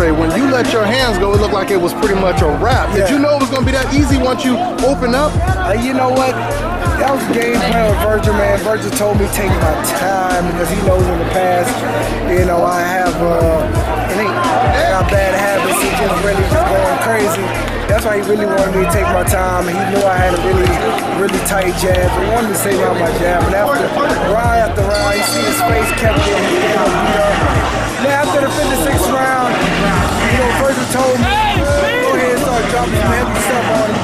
Andre, when you let your hands go, it looked like it was pretty much a wrap. Did you know it was going to be that easy once you open up? You know what? That was game plan with Virgil, man. Virgil told me take my time because he knows in the past, you know, I got bad habits and just really just going crazy. That's why he really wanted me to take my time. He knew I had a really tight jab. He wanted to save out my jab. And after round after round, you see his face kept getting beat up. Now after the 56th round, you know, Virgil told me, go ahead and start dropping some heavy stuff on him.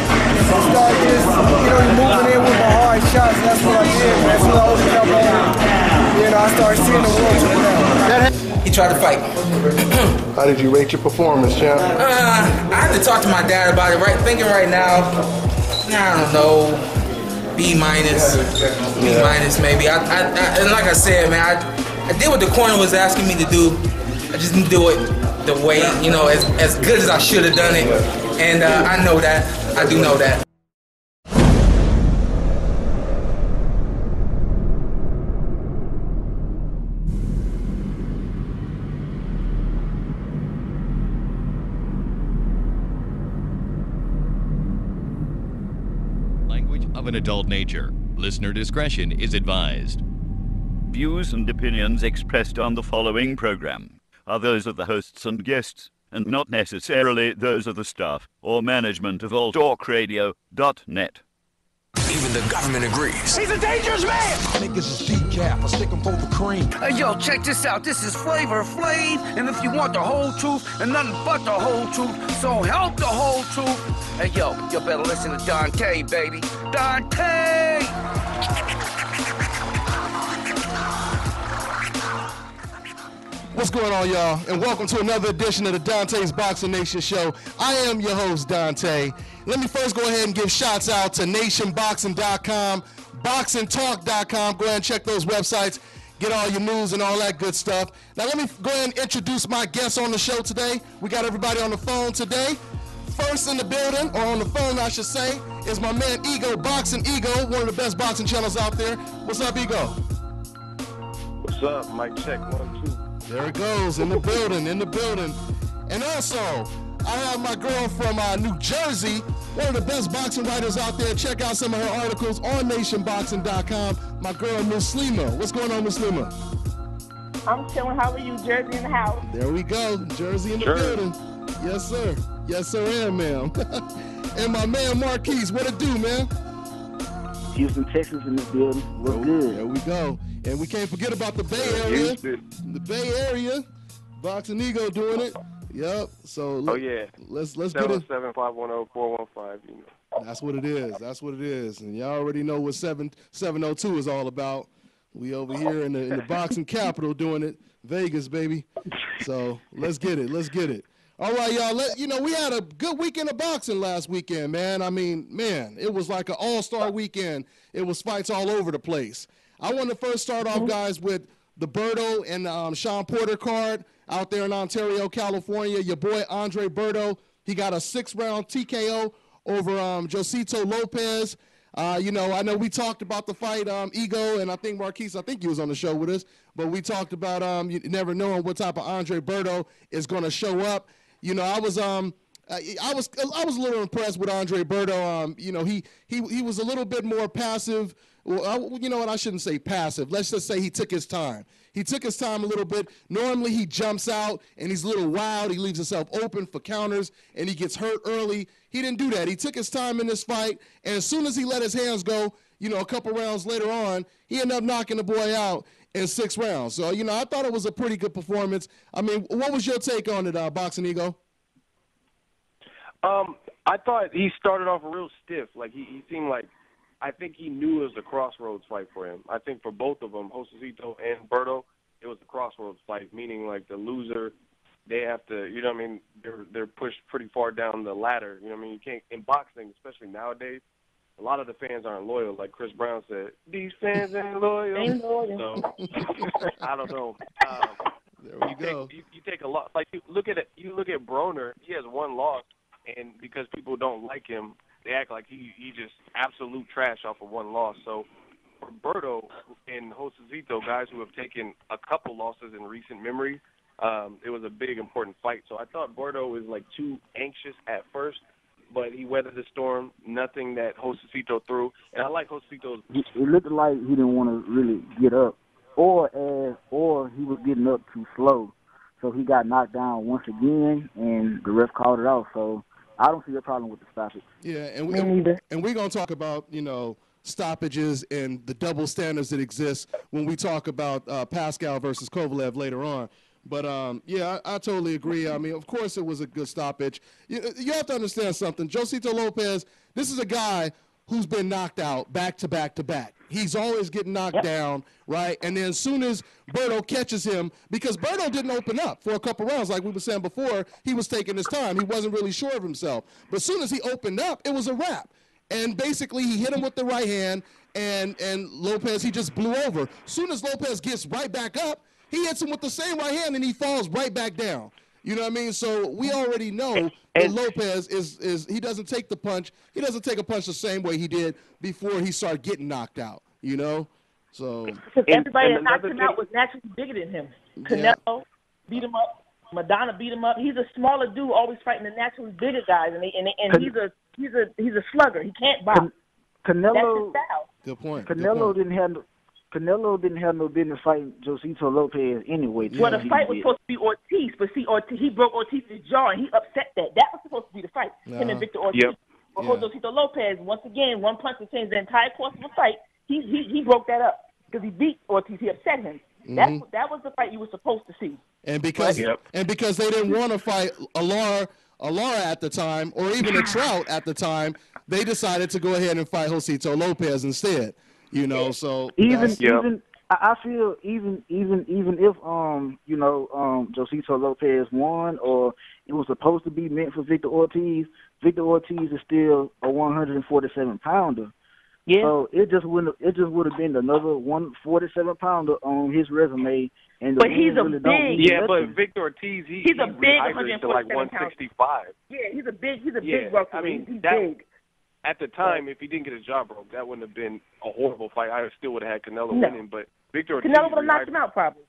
So start just, you know, moving in with my hard shots. And that's what I did, man. So I opened up on him. You know, I started seeing the world from now. He tried to fight. How did you rate your performance, champ? I had to talk to my dad about it. Thinking right now, I don't know, B minus maybe. And like I said, man, I did what the corner was asking me to do. I just didn't do it the way, you know, as good as I should have done it. And I know that. I do know that. Of an adult nature. Listener discretion is advised. Views and opinions expressed on the following program are those of the hosts and guests, and not necessarily those of the staff or management of alltalkradio.net. Even the government agrees. He's a dangerous man! Niggas is decaf, I stick them for the cream. Hey, yo, check this out. This is Flavor Flav, and if you want the whole truth and nothing but the whole truth, so help the whole truth. Hey, yo, you better listen to Dante, baby. Dante! What's going on, y'all? And welcome to another edition of the Dante's Boxing Nation Show. I am your host, Dante. Let me first go ahead and give shouts out to nationboxing.com, boxingtalk.com. Go ahead and check those websites. Get all your news and all that good stuff. Now, let me go ahead and introduce my guests on the show today. We got everybody on the phone today. First in the building, or on the phone, I should say, is my man Ego, BoxingEgo, one of the best boxing channels out there. What's up, Ego? What's up? Mic check, 1, 2. There it goes, in the building. And also, I have my girl from New Jersey, one of the best boxing writers out there. Check out some of her articles on nationboxing.com. My girl, Muslima. What's going on, Muslima? I'm chilling. How are you? Jersey in the house. There we go. Jersey in the building. Yes, sir. Yes, sir, and ma'am. And my man, Marquis. What it do, man? Houston, Texas in this building. What's good? There we go. And we can't forget about the Bay Area. The Bay Area. BoxingEgo doing it. Yep. So let's get it. 77510-415. You know. That's what it is. That's what it is. And y'all already know what 702 is all about. We over here in the boxing capital doing it. Vegas, baby. So let's get it. Let's get it. All right, y'all. We had a good weekend of boxing last weekend, man. I mean, man, it was like an all-star weekend. It was fights all over the place. I want to first start off, guys, with the Berto and Sean Porter card out there in Ontario, California. Your boy Andre Berto, he got a 6-round TKO over Josito Lopez. I know we talked about the fight, Ego, and I think Marquis, I think he was on the show with us, but we talked about you never knowing what type of Andre Berto is going to show up. I was a little impressed with Andre Berto. He was a little bit more passive. Well, you know what? I shouldn't say passive. Let's just say he took his time. He took his time a little bit. Normally, he jumps out, and he's a little wild. He leaves himself open for counters, and he gets hurt early. He didn't do that. He took his time in this fight, and as soon as he let his hands go, a couple rounds later on, he ended up knocking the boy out in 6 rounds. So, I thought it was a pretty good performance. I mean, what was your take on it, BoxingEgo? I thought he started off real stiff. Like, he seemed like, I think he knew it was a crossroads fight for him. I think for both of them, Josito and Berto, it was a crossroads fight, meaning like the loser, they have to, they're pushed pretty far down the ladder. You can't, in boxing, especially nowadays, a lot of the fans aren't loyal. Like Chris Brown said, these fans ain't loyal. Ain't loyal. So, I don't know. There we go. You take a lot. Like, you look at Broner, he has 1 loss, and because people don't like him, they act like he just absolute trash off of 1 loss. So for Berto and Josito, guys who have taken a couple losses in recent memory, It was a big, important fight. So I thought Berto was like too anxious at first, but he weathered the storm. Nothing that Josecito threw, and I like Josecito's. It looked like he didn't want to really get up, or he was getting up too slow, so he got knocked down once again, and the ref called it off. So I don't see a problem with the stoppage. Yeah, and we're gonna talk about stoppages and the double standards that exist when we talk about Pascal versus Kovalev later on. But, yeah, I totally agree. I mean, of course it was a good stoppage. You have to understand something. Josito Lopez, this is a guy who's been knocked out back to back to back. He's always getting knocked down, right? And then as soon as Berto catches him, because Berto didn't open up for a couple rounds, like we were saying before, he was taking his time. He wasn't really sure of himself. But as soon as he opened up, it was a wrap. And basically he hit him with the right hand, and Lopez, he just blew over. As soon as Lopez gets right back up, he hits him with the same right hand, and he falls right back down. You know what I mean? So we already know that Lopez is he doesn't take the punch. He doesn't take a punch the same way he did before he started getting knocked out, So because everybody that knocked him out was naturally bigger than him. Canelo beat him up. Madonna beat him up. He's a smaller dude, always fighting the naturally bigger guys, and he's a slugger. He can't box. Canelo, that's his style. Good point. Canelo didn't have no business fighting Josito Lopez anyway. Well, the fight was supposed to be Ortiz, but see, he broke Ortiz's jaw, and he upset that. That was supposed to be the fight, him and Victor Ortiz. Yep. But Josito Lopez, once again, one punch to change the entire course of the fight. He broke that up because he beat Ortiz. He upset him. That was the fight you were supposed to see. And because they didn't want to fight Lara at the time, or even a Trout at the time, they decided to go ahead and fight Josito Lopez instead. So I feel even if Josito Lopez won, or it was supposed to be meant for Victor Ortiz is still a 147-pounder. Yeah. So it just would have been another 147-pounder on his resume. But he's a big. Yeah, but Victor Ortiz, he's a big 147 to like 165. Yeah, he's a big worker. I mean, he's big. At the time, if he didn't get his jaw broke, that wouldn't have been a horrible fight. I still would have had Canelo winning, but Victor Ortiz... Canelo would have knocked him out, probably.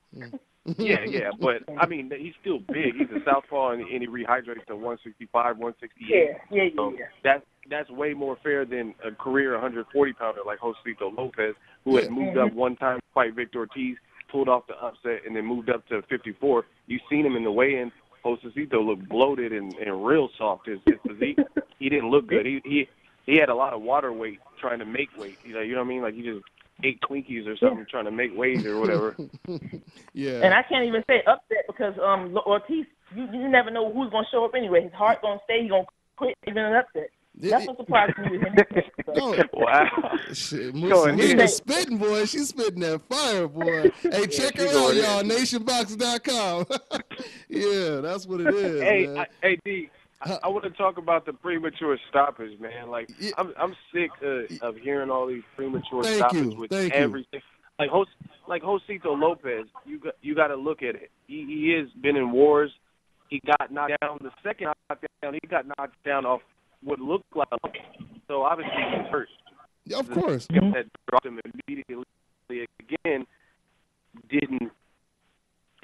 Yeah, but, I mean, he's still big. He's a southpaw, and he rehydrates to 165, 168. Yeah. That's way more fair than a career 140-pounder like Josito Lopez, who had moved up one time to fight Victor Ortiz, pulled off the upset, and then moved up to 54. You've seen him in the weigh-in. Josecito looked bloated and real soft. His physique, he didn't look good. He had a lot of water weight trying to make weight. You know what I mean? Like he just ate Twinkies or something trying to make weight or whatever. And I can't even say upset because Ortiz, you never know who's going to show up anyway. His heart going to stay. He's going to quit even an upset. That's what surprised me with him. Wow. Shit, Muslima spitting, boy. She's spitting that fire, boy. Hey, check her out, y'all. NationBox.com. Yeah, that's what it is. Hey, D. I want to talk about the premature stoppage, man. Like, I'm sick of hearing all these premature stoppages with everything. Like Josito Lopez, you got to look at it. He has been in wars. He got knocked down. The second knockdown, he got knocked down off what looked like a lump. So obviously he's hurt. Yeah, of course. That dropped him immediately again didn't.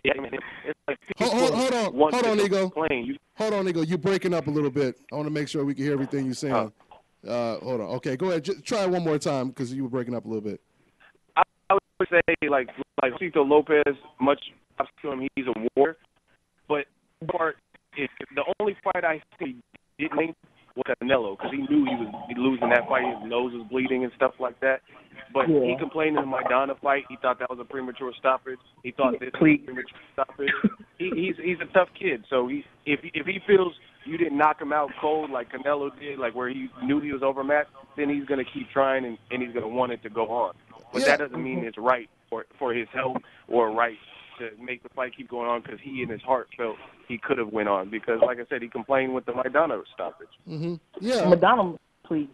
Yeah, I mean, it's like hold on, Ego. Hold on, Ego. You're breaking up a little bit. I want to make sure we can hear everything you're saying. Hold on. Okay, go ahead. Just try it one more time because you were breaking up a little bit. I would say like Josito Lopez, much to him, he's a warrior. But the only fight I see he didn't win was Canelo because he knew he was losing that fight. His nose was bleeding and stuff like that. But he complained in the Maidana fight. He thought that was a premature stoppage. He thought this was a premature stoppage. He's a tough kid. So if he feels you didn't knock him out cold like Canelo did, like where he knew he was overmatched, then he's going to keep trying and he's going to want it to go on. But that doesn't mean it's right for his health or right to make the fight keep going on because he in his heart felt he could have went on because, like I said, he complained with the Maidana stoppage. Mm-hmm. Yeah. Maidana, please.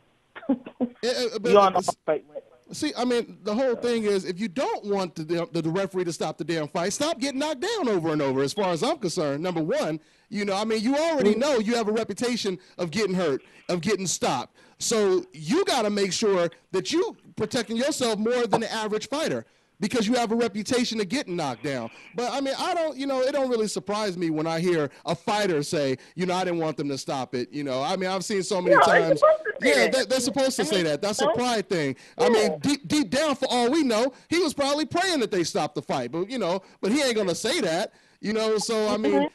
See, I mean, the whole thing is if you don't want the referee to stop the damn fight, stop getting knocked down over and over as far as I'm concerned. Number one, you already know you have a reputation of getting hurt, of getting stopped. So you got to make sure that you protecting yourself more than the average fighter because you have a reputation of getting knocked down. But I mean, I don't, it don't really surprise me when I hear a fighter say, I didn't want them to stop it. I mean, I've seen so many times. Yeah, they're supposed to say that. That's a pride thing. I mean, deep down, for all we know, he was probably praying that they stop the fight. But but he ain't gonna say that. So I mean,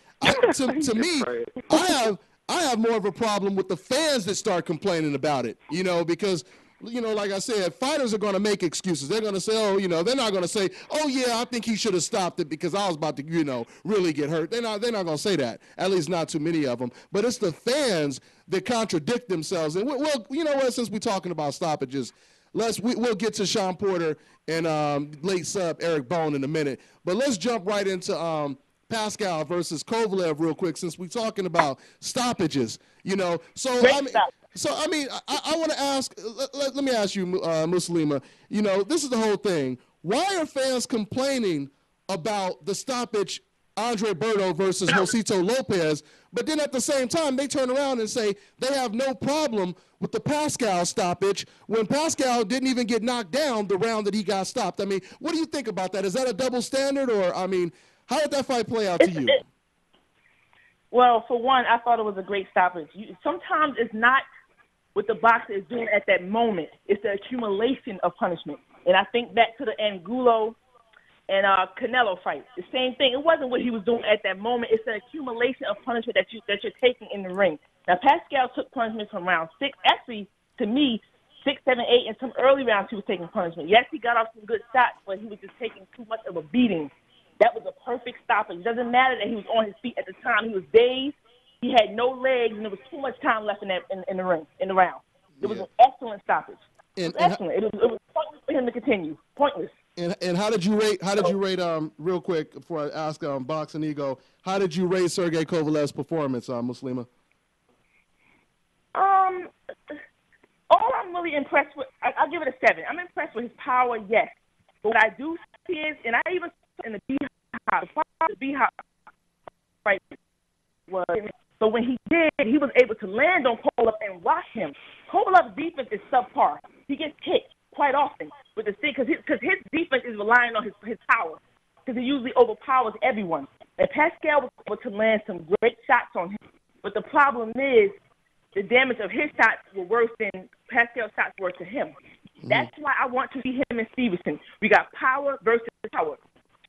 to me, I have more of a problem with the fans that start complaining about it. Because like I said, fighters are going to make excuses. They're going to say, they're not going to say, oh, yeah, I think he should have stopped it because I was about to, really get hurt. They're not going to say that, at least not too many of them. But it's the fans that contradict themselves. And, you know what, since we're talking about stoppages, we'll get to Sean Porter and late sub Eric Bone in a minute. But let's jump right into Pascal versus Kovalev real quick, since we're talking about stoppages. So, I mean, I want to ask, let me ask you, Muslima, this is the whole thing. Why are fans complaining about the stoppage, Andre Berto versus Josito Lopez, but then at the same time, they turn around and say they have no problem with the Pascal stoppage when Pascal didn't even get knocked down the round that he got stopped? I mean, what do you think about that? Is that a double standard, or, I mean, how did that fight play out to you? Well, for one, I thought it was a great stoppage. Sometimes it's not what the boxer is doing at that moment. It's the accumulation of punishment. And I think back to the Angulo and Canelo fight. The same thing. It wasn't what he was doing at that moment. It's the accumulation of punishment that you're taking in the ring. Now, Pascal took punishment from round 6. Actually, to me, 6, 7, 8, and some early rounds he was taking punishment. Yes, he got off some good shots, but he was just taking too much of a beating. That was a perfect stoppage. It doesn't matter that he was on his feet at the time. He was dazed. He had no legs, and there was too much time left in the ring, in the round. It was an excellent stoppage. Excellent. It was pointless for him to continue. Pointless. And how did you rate? Real quick before I ask BoxingEgo, how did you rate Sergey Kovalev's performance, Muslima? All I'm really impressed with, I'll give it a 7. I'm impressed with his power, yes. But what I do see is, and I even saw in the Beehive fight was. So when he did, he was able to land on Kovalev and rock him. Kovalev's defense is subpar. He gets hit quite often with the stick because his defense is relying on his power, because he usually overpowers everyone. And Pascal was able to land some great shots on him. But the problem is the damage of his shots were worse than Pascal's shots were to him. That's why I want to see him and Stevenson. We got power versus power.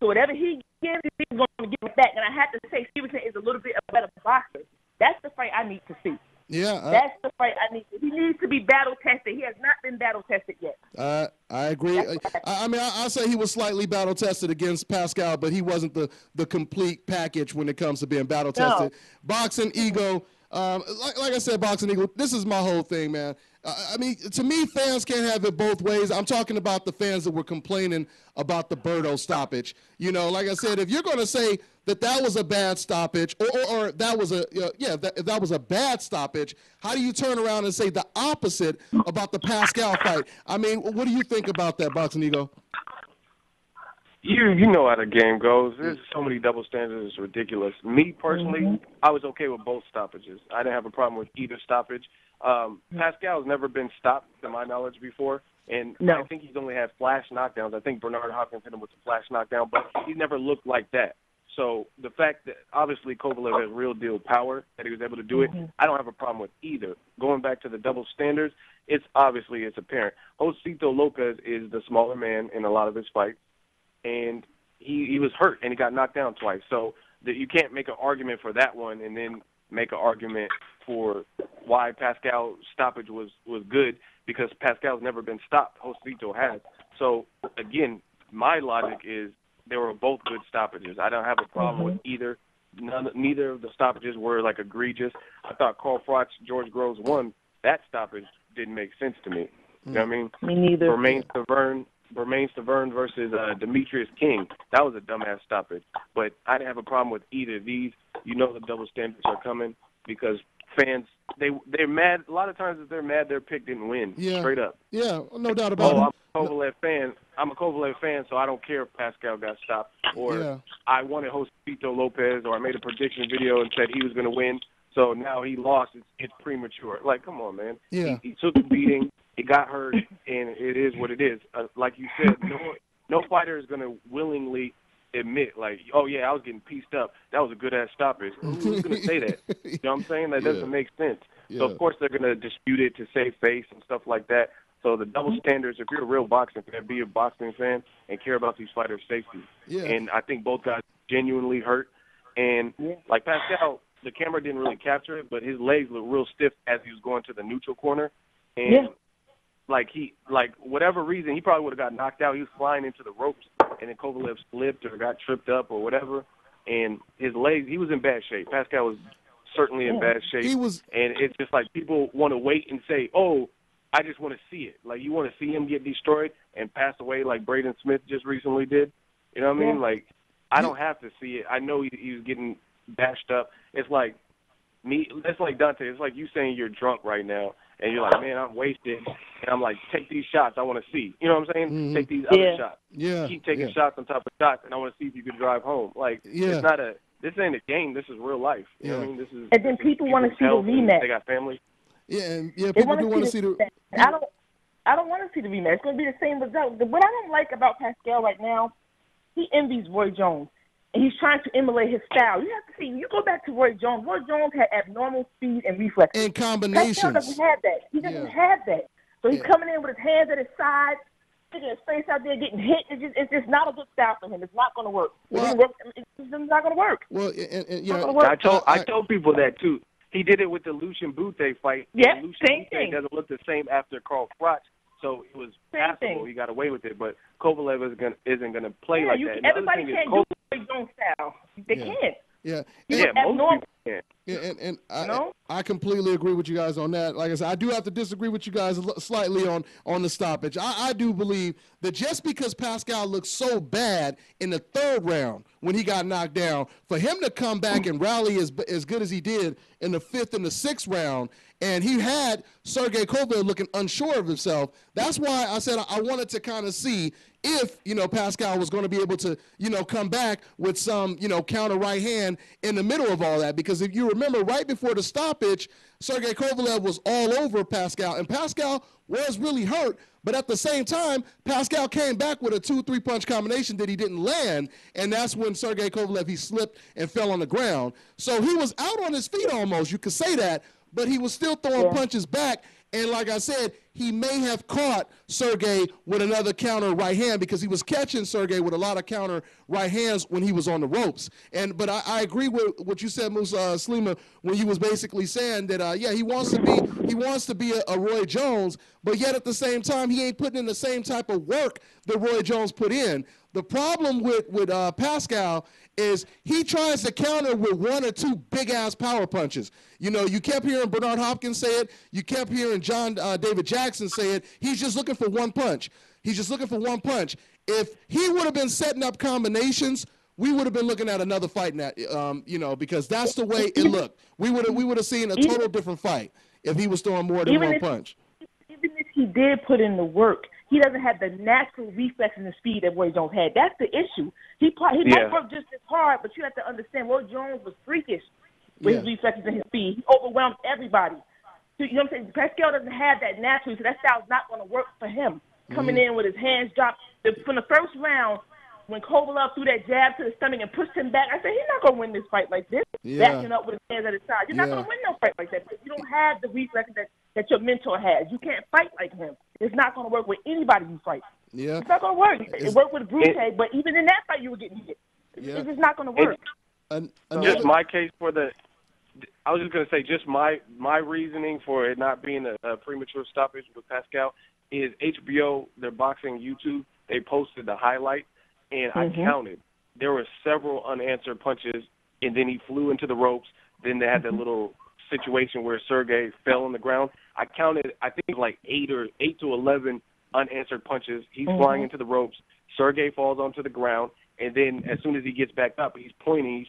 So whatever he gives, he's going to give it back. And I have to say, Stevenson is a little bit a better boxer. That's the fight I need to see. Yeah. That's the fight I need to see. He needs to be battle-tested. He has not been battle-tested yet. I agree. I mean, I say he was slightly battle-tested against Pascal, but he wasn't the complete package when it comes to being battle-tested. No. BoxingEgo, like I said, BoxingEgo, this is my whole thing, man. I mean, to me, fans can't have it both ways. I'm talking about the fans that were complaining about the Berto stoppage. Like I said, if you're going to say that was a bad stoppage, or that was if that was a bad stoppage, how do you turn around and say the opposite about the Pascal fight? I mean, what do you think about that, BoxingEgo? You know how the game goes. There's so many double standards. It's ridiculous. Me, personally, I was okay with both stoppages. I didn't have a problem with either stoppage. Pascal's never been stopped, to my knowledge, before. And I think he's only had flash knockdowns. I think Bernard Hopkins hit him with a flash knockdown, but he never looked like that. So the fact that obviously Kovalev has real deal power, that he was able to do it, I don't have a problem with either. Going back to the double standards, it's apparent. Josito Lopez is the smaller man in a lot of his fights, and he was hurt and he got knocked down twice. So you can't make an argument for that one and then make an argument for why Pascal's stoppage was good, because Pascal's never been stopped. Josito has. So again, my logic is they were both good stoppages. I don't have a problem with either. Neither of the stoppages were like egregious. I thought Carl Froch, George Groves won. That stoppage didn't make sense to me. You know what I mean? Me neither. Bermain Stavern versus Demetrius King. That was a dumbass stoppage. But I didn't have a problem with either of these. You know the double standards are coming because fans, they're mad. A lot of times if they're mad, their pick didn't win. Yeah. Straight up. Yeah, no doubt about it. I'm a Kovalev fan, so I don't care if Pascal got stopped. Or I wanted Josito Lopez, or I made a prediction video and said he was going to win. So now he lost. It's premature. Like, come on, man. Yeah. He took the beating. He got hurt, and it is what it is. Like you said, no fighter is going to willingly admit, like, oh, yeah, I was getting pieced up. That was a good-ass stoppage. Who's going to say that? You know what I'm saying? That doesn't make sense. So, of course, they're going to dispute it to save face and stuff like that. So the double standards, if you're a real boxing fan, be a boxing fan and care about these fighters' safety. Yeah. And I think both guys genuinely hurt. And, like Pascal, the camera didn't really capture it, but his legs looked real stiff as he was going to the neutral corner. And, whatever reason, he probably would have got knocked out. He was flying into the ropes, and then Kovalev slipped or got tripped up or whatever. And his legs, he was in bad shape. Pascal was certainly in bad shape. And it's just like people want to wait and say, oh, I just want to see it. Like, you want to see him get destroyed and pass away like Braden Smith just recently did. You know what I mean? Like, I don't have to see it. I know he was getting bashed up. It's like Dante. It's like you saying you're drunk right now, and you're like, man, I'm wasted. And I'm like, take these shots. I want to see. You know what I'm saying? Mm-hmm. Take these other shots. Yeah. Keep taking shots on top of shots, and I want to see if you can drive home. Like, it's not this ain't a game. This is real life. You know what I mean? This is. And then people want to see the rematch. They got family. Yeah, people do want to see the. I don't want to see the rematch. It's going to be the same result. What I don't like about Pascal right now, he envies Roy Jones, and he's trying to emulate his style. You have to see. You go back to Roy Jones. Roy Jones had abnormal speed and reflexes. And combinations. Pascal doesn't have that. He doesn't have that. So he's coming in with his hands at his side, sticking his face out there, getting hit. It's just not a good style for him. It's not going to work. It's not going to work. Well, I told people that too. He did it with the Lucian Bute fight. Yeah, same thing. Doesn't look the same after Carl Froch, so it was passable. He got away with it, but Kovalev isn't going to play like that. Everybody can't do Roy Jones style. They can't. Yeah, most people can. Yeah, and I completely agree with you guys on that. Like I said, I do have to disagree with you guys slightly on the stoppage. I do believe that just because Pascal looked so bad in the third round when he got knocked down, for him to come back and rally as good as he did in the fifth and the sixth round, and he had Sergey Kovalev looking unsure of himself, that's why I said I wanted to kind of see if, Pascal was going to be able to, come back with some, counter right hand in the middle of all that. Because if you remember, right before the stoppage, Sergey Kovalev was all over Pascal, and Pascal was really hurt. But at the same time, Pascal came back with a 2-3 punch combination that he didn't land, and that's when Sergey Kovalev, he slipped and fell on the ground. So he was out on his feet almost, you could say that, but he was still throwing punches back. And like I said, he may have caught Sergey with another counter right hand because he was catching Sergey with a lot of counter right hands when he was on the ropes. But I agree with what you said, Muslima, when you was basically saying that he wants to be a Roy Jones, but yet at the same time he ain't putting in the same type of work that Roy Jones put in. The problem with Pascal is he tries to counter with 1 or 2 big-ass power punches. You kept hearing Bernard Hopkins say it. You kept hearing John David Jackson say it. He's just looking for one punch. He's just looking for one punch. If he would have been setting up combinations, we would have been looking at another fight now, because that's the way it looked. We would have seen a total different fight if he was throwing more than one punch. Even if he did put in the work, he doesn't have the natural reflexes and speed that Roy Jones had. That's the issue. He might work just as hard, but you have to understand Roy Jones was freakish with his reflexes and his speed. He overwhelmed everybody. So, you know what I'm saying? Pascal doesn't have that naturally, so that style's not going to work for him. Coming in with his hands dropped. From the first round, when Kovalev threw that jab to the stomach and pushed him back, I said, he's not going to win this fight like this, backing up with his hands at his side. You're not going to win no fight like that. You don't have the reflexes that your mentor has. You can't fight like him. It's not going to work with anybody you fight. Yeah. It's not going to work. It worked with Brute, but even in that fight, you were getting hit. It's just not going to work. Just my case for I was just going to say, just my reasoning for it not being a premature stoppage with Pascal is HBO, their boxing YouTube, they posted the highlight, and I counted. There were several unanswered punches, and then he flew into the ropes. Then they had that little situation where Sergey fell on the ground. I counted, I think, like 8 to 11 unanswered punches. He's flying into the ropes. Sergey falls onto the ground, and then as soon as he gets back up, he's pointing,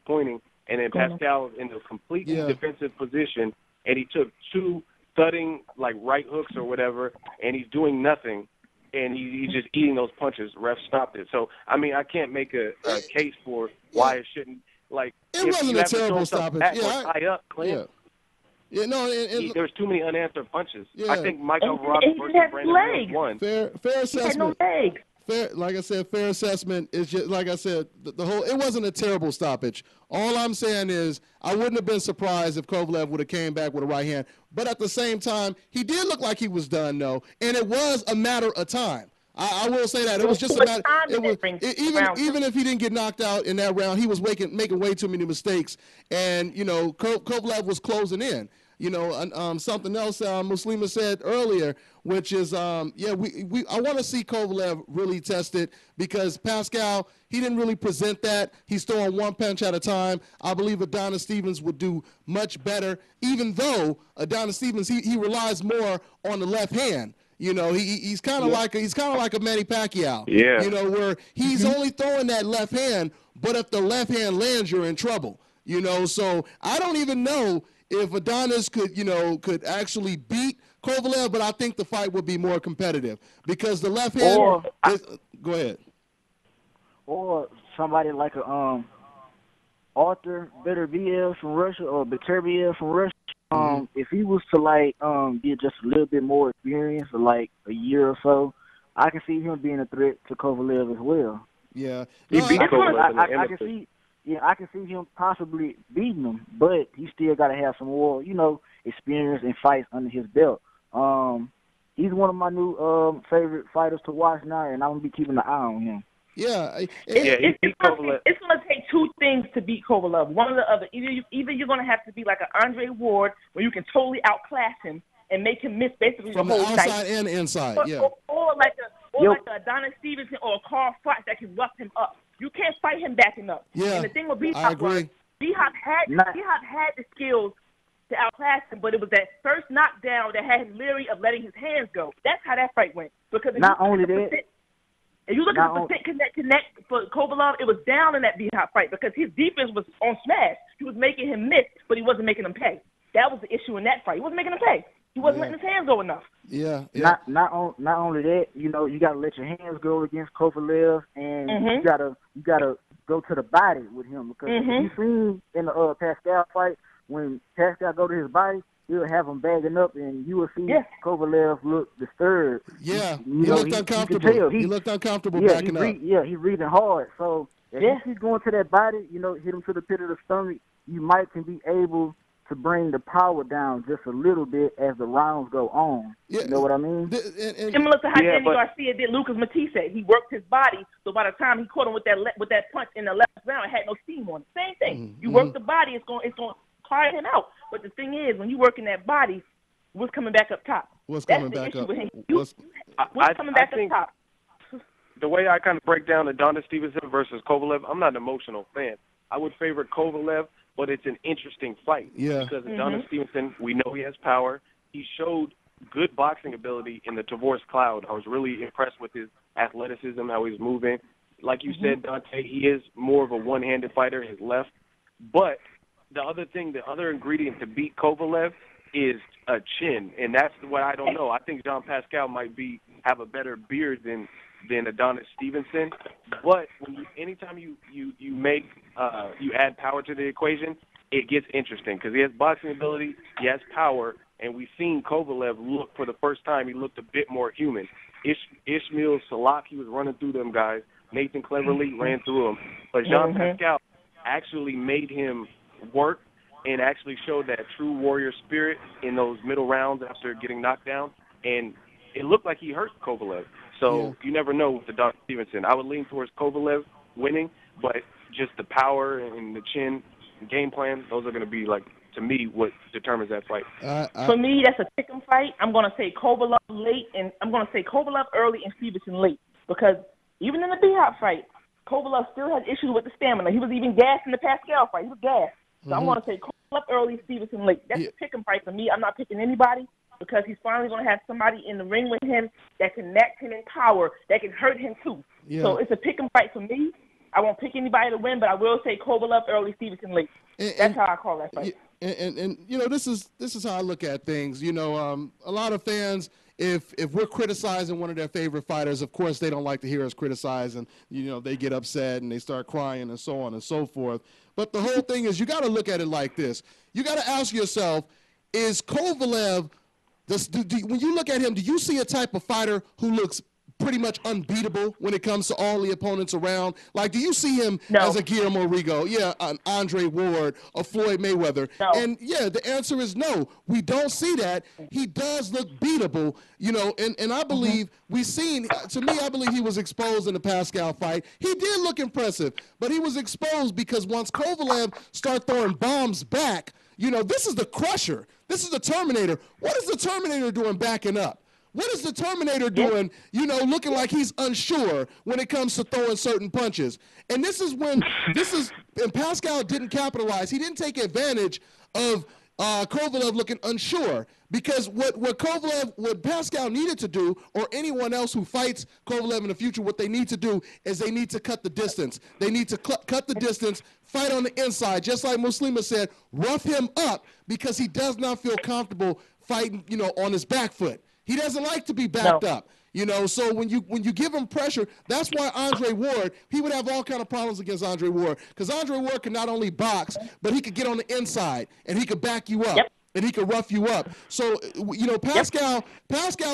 and then Pascal is in a completely defensive position, and he took 2 thudding, like, right hooks or whatever, and he's doing nothing, and he's just eating those punches. Ref stopped it. So, I mean, I can't make a case for why it shouldn't, like, it wasn't a terrible stoppage. There's too many unanswered punches. I think Michael Roberts versus Brandon Mills won. Fair assessment. He had no legs. Fair, like I said, fair assessment is just like I said. The whole it wasn't a terrible stoppage. All I'm saying is I wouldn't have been surprised if Kovalev would have came back with a right hand. But at the same time, he did look like he was done though, and it was a matter of time. I will say that it was just a matter. Even if he didn't get knocked out in that round, he was making way too many mistakes, and Kovalev was closing in. Something else Muslima said earlier, which is, I want to see Kovalev really tested because Pascal, he didn't really present that. He's throwing one punch at a time. I believe Adonis Stevens would do much better, even though Adonis Stevens, he relies more on the left hand. He's kind of like a Manny Pacquiao. Yeah. Where he's only throwing that left hand, but if the left hand lands, you're in trouble. So I don't even know if Adonis could actually beat Kovalev, but I think the fight would be more competitive because the left hand. Go ahead. Or somebody like a Arthur Beterbiev from Russia or Beterbiev from Russia. If he was to get just a little bit more experience, for like a year or so, I can see him being a threat to Kovalev as well. Yeah, he beat Kovalev. I can see. Yeah, I can see him possibly beating him, but he still got to have some more, experience and fights under his belt. He's one of my new favorite fighters to watch now, and I'm gonna be keeping an eye on him. Yeah, it's gonna take two things to beat Kovalev. One or the other. Either you're gonna have to be like an Andre Ward, where you can totally outclass him and make him miss basically from the whole the outside night. and inside. Or like a Adonis Stevenson or a Carl Froch that can rough him up. You can't fight him backing up. Yeah, and the thing with B-Hop was B-Hop had the skills to outclass him, but it was that first knockdown that had him leery of letting his hands go. That's how that fight went. Because not only that, if you look at the percent connect for Kovalev, it was down in that B-Hop fight because his defense was on smash. He was making him miss, but he wasn't making him pay. That was the issue in that fight. He wasn't making him pay. He wasn't letting his hands go enough. Yeah. Not only that, you gotta let your hands go against Kovalev, and you gotta go to the body with him because you seen in the Pascal fight when Pascal go to his body, he'll have him bagging up, and you will see Kovalev look disturbed. Yeah, he looked uncomfortable. He looked uncomfortable backing up. He's breathing hard. So if he's going to that body, hit him to the pit of the stomach, you might can be able to bring the power down just a little bit as the rounds go on. Yeah. You know what I mean? Similar to how Danny Garcia did Lucas Matisse. He worked his body, so by the time he caught him with that punch in the left round, it had no steam on it. Same thing. You work the body, it's going to tire him out. But the thing is, when you work in that body, what's coming back up top? What's coming back up? What's coming back up top? The way I kind of break down Adonis Stevenson versus Kovalev, I'm not an emotional fan. I would favor Kovalev, but it's an interesting fight. Yeah. Because Adonis Stevenson, we know he has power. He showed good boxing ability in the Tko'S Cloud. I was really impressed with his athleticism, how he's moving. Like you said, Dante, he is more of a one-handed fighter, his left. But the other ingredient to beat Kovalev is a chin, and that's what I don't know. I think Jean Pascal might have a better beard than Adonis Stevenson, but anytime you add power to the equation, it gets interesting because he has boxing ability, he has power, and we've seen Kovalev look for the first time. He looked a bit more human. Ishmael Salak, he was running through them guys. Nathan Cleverly ran through him, but Jean Pascal actually made him work and actually showed that true warrior spirit in those middle rounds after getting knocked down, and it looked like he hurt Kovalev. So you never know with Adonis Stevenson. I would lean towards Kovalev winning, but just the power and the chin game plan, those are going to be, like, to me, what determines that fight. For me, that's a pick'em fight. I'm going to say Kovalev late, and I'm going to say Kovalev early and Stevenson late because even in the B-Hop fight, Kovalev still had issues with the stamina. He was even gassed in the Pascal fight. He was gassed. So I'm going to say Kovalev early, Stevenson late. That's a pick'em fight for me. I'm not picking anybody, because he's finally going to have somebody in the ring with him that can match him in power, that can hurt him too. Yeah. So it's a pick 'em fight for me. I won't pick anybody to win, but I will say Kovalev early, Stevenson late. That's how I call that fight. And this is how I look at things. A lot of fans, if we're criticizing one of their favorite fighters, of course they don't like to hear us criticize, and they get upset and they start crying and so on and so forth. But the whole thing is, you got to look at it like this. You got to ask yourself, is Kovalev, when you look at him, do you see a type of fighter who looks pretty much unbeatable when it comes to all the opponents around? Like, do you see him No. as a Guillermo Rigo, an Andre Ward, a Floyd Mayweather? No. And yeah, the answer is no. We don't see that. He does look beatable, and I believe I believe he was exposed in the Pascal fight. He did look impressive, but he was exposed because once Kovalev started throwing bombs back, this is the Crusher. This is the Terminator. What is the Terminator doing backing up? What is the Terminator doing, looking like he's unsure when it comes to throwing certain punches? And and Pascal didn't capitalize. He didn't take advantage of Kovalev looking unsure, because what Pascal needed to do, or anyone else who fights Kovalev in the future, what they need to do is they need to cut the distance. They need to cut the distance, fight on the inside, just like Muslima said, rough him up, because he does not feel comfortable fighting, on his back foot. He doesn't like to be backed up. So when you give him pressure, that's why Andre Ward, he would have all kind of problems against Andre Ward, because Andre Ward can not only box, but he could get on the inside and he could back you up and he could rough you up. So Pascal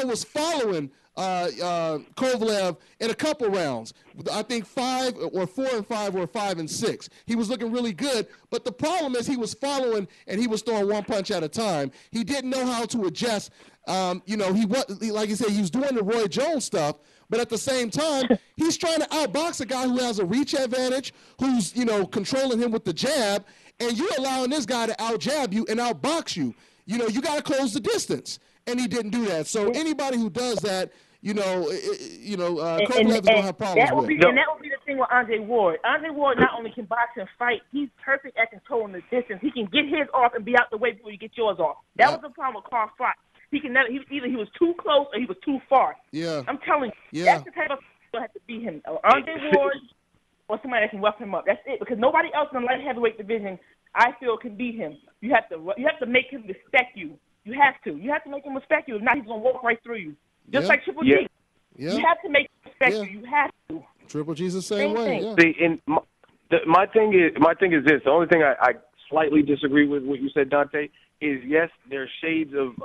was following Kovalev in a couple rounds. I think 5 or 4 and 5 or 5 and 6. He was looking really good, but the problem is he was following and he was throwing one punch at a time. He didn't know how to adjust. He was, like you said, he was doing the Roy Jones stuff, but at the same time, he's trying to outbox a guy who has a reach advantage, who's controlling him with the jab, and you're allowing this guy to out-jab you and outbox you. You got to close the distance, and he didn't do that. So anybody who does that, Kovalev is going to have problems with. And that would be the thing with Andre Ward. Andre Ward not only can box and fight, he's perfect at controlling the distance. He can get his off and be out the way before you get yours off. That was the problem with Carl Fox. He can never. Either he was too close or he was too far. Yeah, I'm telling you, that's the type of that have to beat him. Andre Ward or somebody that can rough him up. That's it. Because nobody else in the light heavyweight division, I feel, can beat him. You have to make him respect you. You have to. You have to make him respect you. If not, he's gonna walk right through you. Just like Triple G. Yeah. You have to make him respect you. You have to. Triple G's the same way. Yeah. See, and my thing is this. The only thing I slightly disagree with what you said, Dante, is yes, there's shades of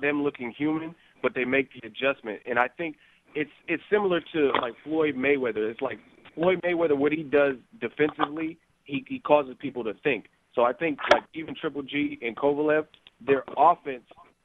them looking human, but they make the adjustment. And I think it's similar to like Floyd Mayweather. It's like Floyd Mayweather, what he does defensively, he causes people to think. So I think like even Triple G and Kovalev, their offense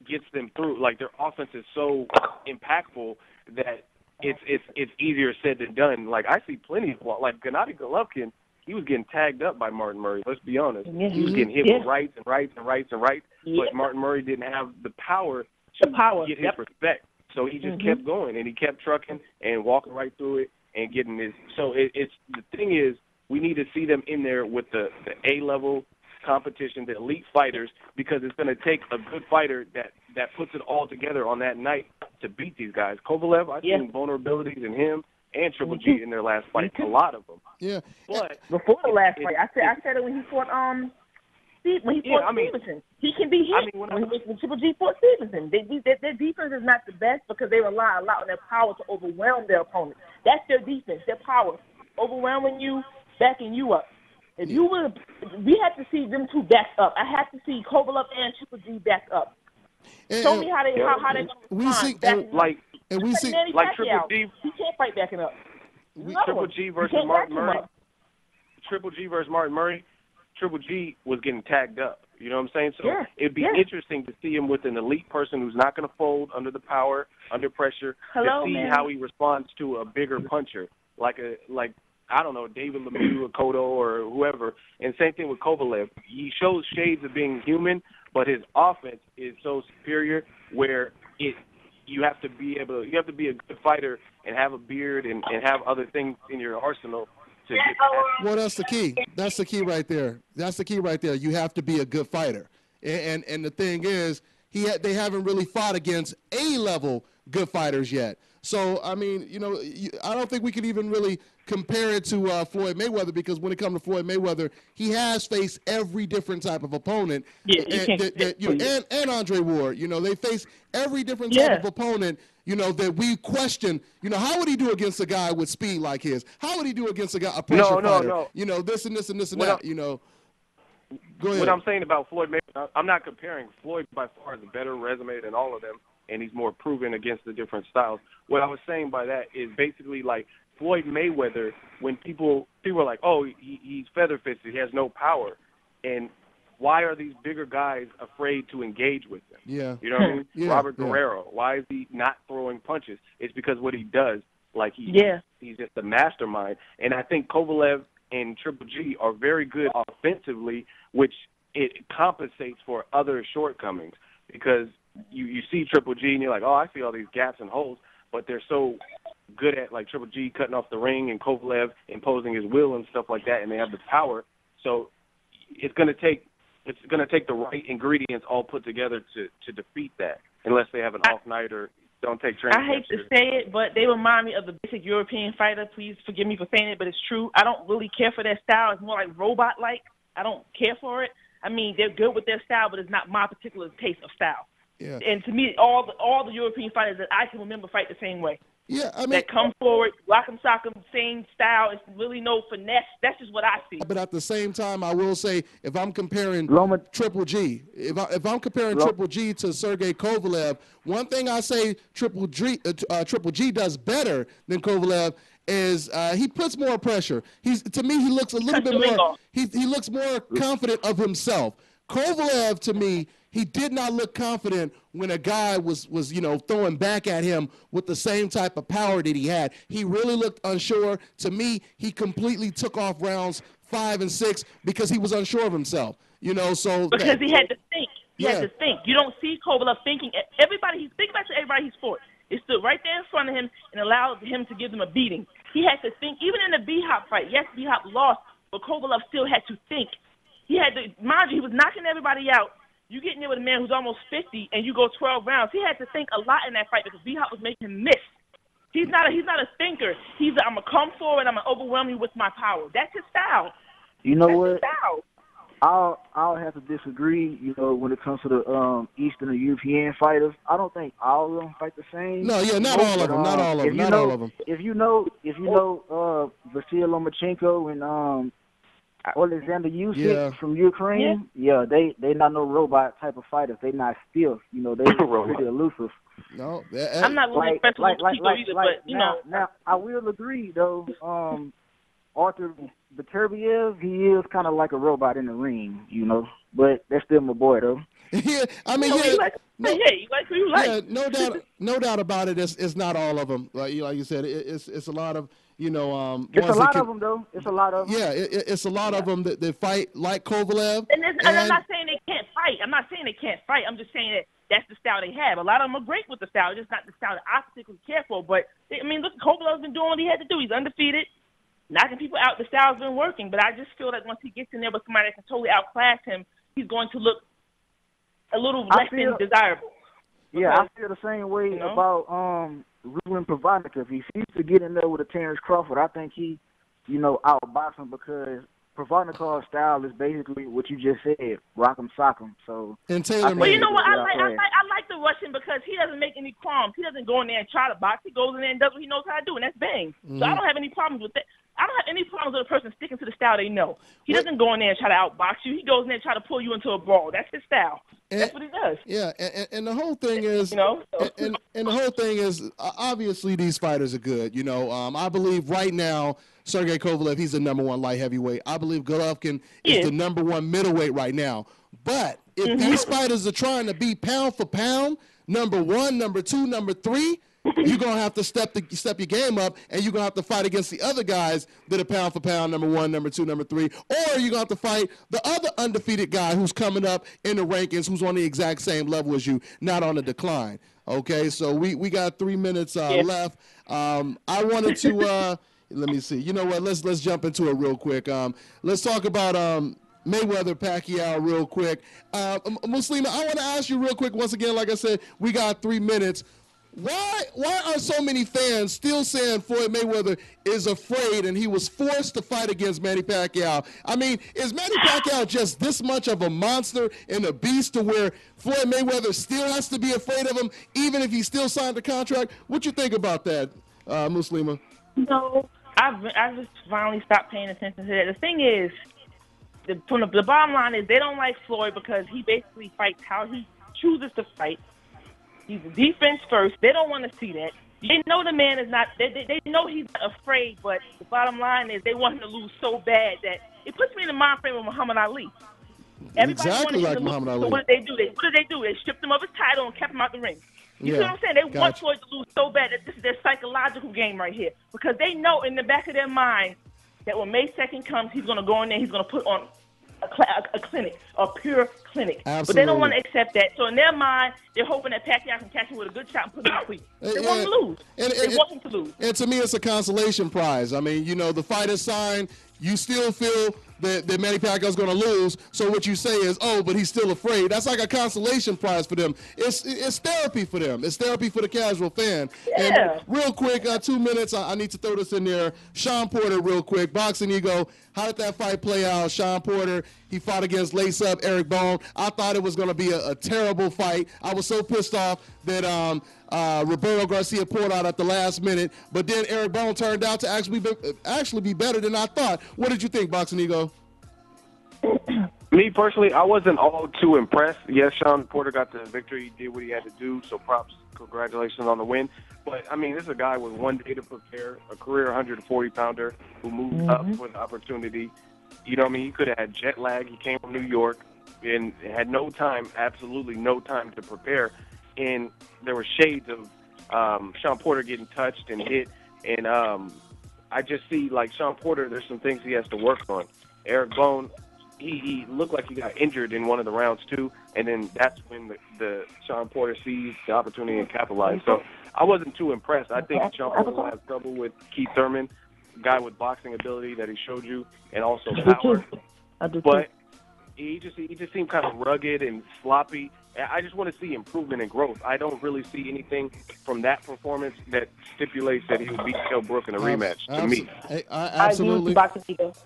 gets them through. Like their offense is so impactful that it's easier said than done. Like I see plenty of like Gennady Golovkin, he was getting tagged up by Martin Murray. Let's be honest. He was getting hit with rights and rights and rights and rights. But Martin Murray didn't have the power to get his respect. So he just kept going, and he kept trucking and walking right through it and getting his. So it's the thing is, we need to see them in there with the A-level competition, the elite fighters, because it's going to take a good fighter that puts it all together on that night to beat these guys. Kovalev, I've seen vulnerabilities in him and Triple G in their last fight, a lot of them. Yeah. But before the last fight, I said it when he fought Stevenson. He can be hit when Triple G fought Stevenson. Their defense is not the best because they rely a lot on their power to overwhelm their opponent. That's their defense, their power, overwhelming you, backing you up. If you would, we have to see them two back up. I have to see Kovalev and Triple G back up. Show me how they respond. We see like Triple G. He can't fight backing up. Triple G versus Martin Murray. Triple G versus Martin Murray. Triple G was getting tagged up. You know what I'm saying? So it'd be interesting to see him with an elite person who's not going to fold under the power, under pressure, to see how he responds to a bigger puncher, like I don't know, David Lemieux or Cotto or whoever. And same thing with Kovalev. He shows shades of being human, but his offense is so superior where you have to be a good fighter and have a beard and have other things in your arsenal to get past. Well, that's the key. That's the key right there. That's the key right there. You have to be a good fighter. And the thing is, they haven't really fought against A-level good fighters yet. So, I mean, I don't think we can even really compare it to Floyd Mayweather, because when it comes to Floyd Mayweather, he has faced every different type of opponent. And Andre Ward, they face every different type of opponent, that we question, how would he do against a guy with speed like his? How would he do against a pressure fighter? No. This and this and this and that, Go ahead. What I'm saying about Floyd Mayweather, I'm not comparing. Floyd by far has a better resume than all of them. and he's more proven against the different styles. What I was saying by that is basically like Floyd Mayweather, when people are like, oh, he's feather-fisted, he has no power, and why are these bigger guys afraid to engage with him? Yeah. You know what I mean? Yeah, Robert yeah. Guerrero, why is he not throwing punches? It's because what he does, like he's just a mastermind. And I think Kovalev and Triple G are very good offensively, which it compensates for other shortcomings, because you see Triple G and you're like, oh, I see all these gaps and holes, but they're so good at, like, Triple G cutting off the ring and Kovalev imposing his will and stuff like that, and they have the power. So it's going to take the right ingredients all put together to defeat that, unless they have an off night or don't take training. I hate to say it, but they remind me of the basic European fighter. Please forgive me for saying it, but it's true. I don't really care for their style. It's more like robot-like. I don't care for it. I mean, they're good with their style, but it's not my particular taste of style. Yeah. And to me, all the European fighters that I can remember fight the same way. Yeah, I mean, that come forward, rock 'em, sock 'em, same style. It's really no finesse. That's just what I see. But at the same time, I will say, if I'm comparing Triple G, if I'm comparing Triple G to Sergey Kovalev, one thing I say Triple G does better than Kovalev is he puts more pressure. To me, he looks a little bit more. He looks more confident of himself. Kovalev, to me, he did not look confident when a guy was throwing back at him with the same type of power that he had. He really looked unsure. To me, he completely took off rounds 5 and 6 because he was unsure of himself. So because he had to think. He had to think. You don't see Kovalev thinking. Think about everybody he's fought. It stood right there in front of him and allowed him to give them a beating. He had to think. Even in the B-Hop fight, yes, B-Hop lost, but Kovalev still had to think. He had to, mind you, he was knocking everybody out. You get in there with a man who's almost 50 and you go 12 rounds. He had to think a lot in that fight because B-Hop was making him miss. He's not a thinker. I'm going to come forward, I'm going to overwhelm you with my power. That's his style. You know That's what? His style. I'll have to disagree, when it comes to the Eastern and European fighters. I don't think all of them fight the same. No, yeah, not all of them. Not all of them. Not all of them. If you know Vasyl Lomachenko and Alexander Usyk from Ukraine, they not no robot type of fighters. They not stiff. They pretty elusive. No, I'm not really impressed with either, but now I will agree though. Arthur Beterbiev, he is kind of like a robot in the ring, but that's still my boy though. Yeah, I mean, you like who you like. Yeah, no doubt about it. It's not all of them. Like you said, it's a lot of it's a lot of them though. It's a lot of them. Yeah, it's a lot of them that fight like Kovalev. And I'm not saying they can't fight. I'm not saying they can't fight. I'm just saying that that's the style they have. A lot of them are great with the style. It's just not the style that I particularly care for. But look, Kovalev's been doing what he had to do. He's undefeated. Knocking people out, the style's been working, but I just feel like once he gets in there with somebody that can totally outclass him, he's going to look a little less than desirable. Yeah, I feel the same way about Ruben Provodnikov. If he used to get in there with a Terrence Crawford, I think he, outbox him because Provodnikov's style is basically what you just said, rock 'em, sock 'em. So, well, you know what? I like the Russian because he doesn't make any qualms. He doesn't go in there and try to box. He goes in there and does what he knows how to do, and that's bang. Mm-hmm. So I don't have any problems with that. I don't have any problems with a person sticking to the style they know. He doesn't go in there and try to outbox you. He goes in there and try to pull you into a brawl. That's his style. That's what he does. Yeah, and the whole thing is, and the whole thing is, obviously these fighters are good. I believe right now, Sergey Kovalev, he's the #1 light heavyweight. I believe Golovkin is the #1 middleweight right now. But if these fighters are trying to be pound for pound, #1, #2, #3, you're going to have to step your game up, and you're going to have to fight against the other guys that are pound for pound, #1, #2, #3, or you're going to have to fight the other undefeated guy who's coming up in the rankings, who's on the exact same level as you, not on the decline. Okay, so we got 3 minutes left. I wanted to let me see. You know what? Let's jump into it real quick. Let's talk about Mayweather Pacquiao real quick. Muslima, I want to ask you real quick. Once again, like I said, we got 3 minutes. Why are so many fans still saying Floyd Mayweather is afraid and he was forced to fight against Manny Pacquiao? I mean, is Manny Pacquiao just this much of a monster and a beast to where Floyd Mayweather still has to be afraid of him even if he still signed the contract? What you think about that, Muslima? No, I just finally stopped paying attention to that. The thing is, the bottom line is they don't like Floyd because he basically fights how he chooses to fight. He's a defense first. They don't want to see that. They know the man is not. They know he's not afraid. But the bottom line is they want him to lose so bad that it puts me in the mind frame of Muhammad Ali. Everybody Exactly like to lose. Muhammad Ali. So what did they do? They stripped him of his title and kept him out the ring. You see what I'm saying? They want Floyd to lose so bad that this is their psychological game right here. Because they know in the back of their mind that when May 2nd comes, he's going to go in there, he's going to put on a clinic, a pure clinic. Absolutely. But they don't want to accept that. So in their mind, they're hoping that Pacquiao can catch him with a good shot and put him to sleep. They want him to lose. They want him to lose. And to me, it's a consolation prize. I mean, you know, the fight is signed. You still feel that Manny Pacquiao's going to lose. So what you say is, oh, but he's still afraid. That's like a consolation prize for them. It's therapy for them. It's therapy for the casual fan. Yeah. And real quick, 2 minutes, I need to throw this in there. Sean Porter, real quick. BoxingEgo, how did that fight play out? Sean Porter, he fought against Lace-Up Eric Bone. I thought it was going to be a terrible fight. I was so pissed off that Roberto Garcia pulled out at the last minute, but then Eric Bone turned out to actually be better than I thought. What did you think, BoxingEgo? Me personally, I wasn't all too impressed. Yes, Sean Porter got the victory. He did what he had to do, so props, congratulations on the win. But, I mean, this is a guy with 1 day to prepare, a career 140-pounder who moved up for the opportunity. You know what I mean? He could have had jet lag. He came from New York and had no time, absolutely no time to prepare. And there were shades of Sean Porter getting touched and hit. And I just see, like, Sean Porter, there's some things he has to work on. Eric Bone, he looked like he got injured in one of the rounds, too. And then that's when the Sean Porter seized the opportunity and capitalized. So I wasn't too impressed. I think Sean Porter will have trouble with Keith Thurman, a guy with boxing ability that he showed you, and also power. But he just seemed kind of rugged and sloppy. I just want to see improvement and growth. I don't really see anything from that performance that stipulates that he would beat Kell Brook in a rematch, to me. Absolutely.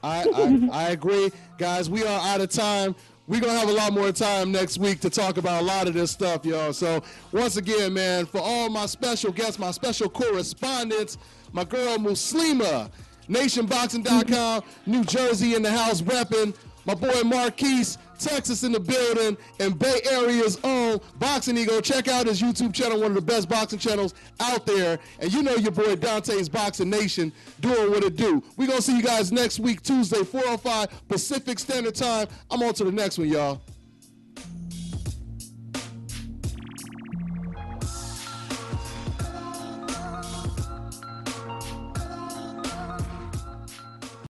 I agree. Guys, we are out of time. We're going to have a lot more time next week to talk about a lot of this stuff, y'all. So, once again, man, for all my special guests, my special correspondents, my girl Muslima, NationBoxing.com, New Jersey in the house repping, my boy Marquis, Texas in the building, and Bay Area's own BoxingEgo. Check out his YouTube channel, one of the best boxing channels out there. And you know your boy Dante's Boxing Nation doing what it do. We're going to see you guys next week, Tuesday, 4:05 Pacific Standard Time. I'm on to the next one, y'all.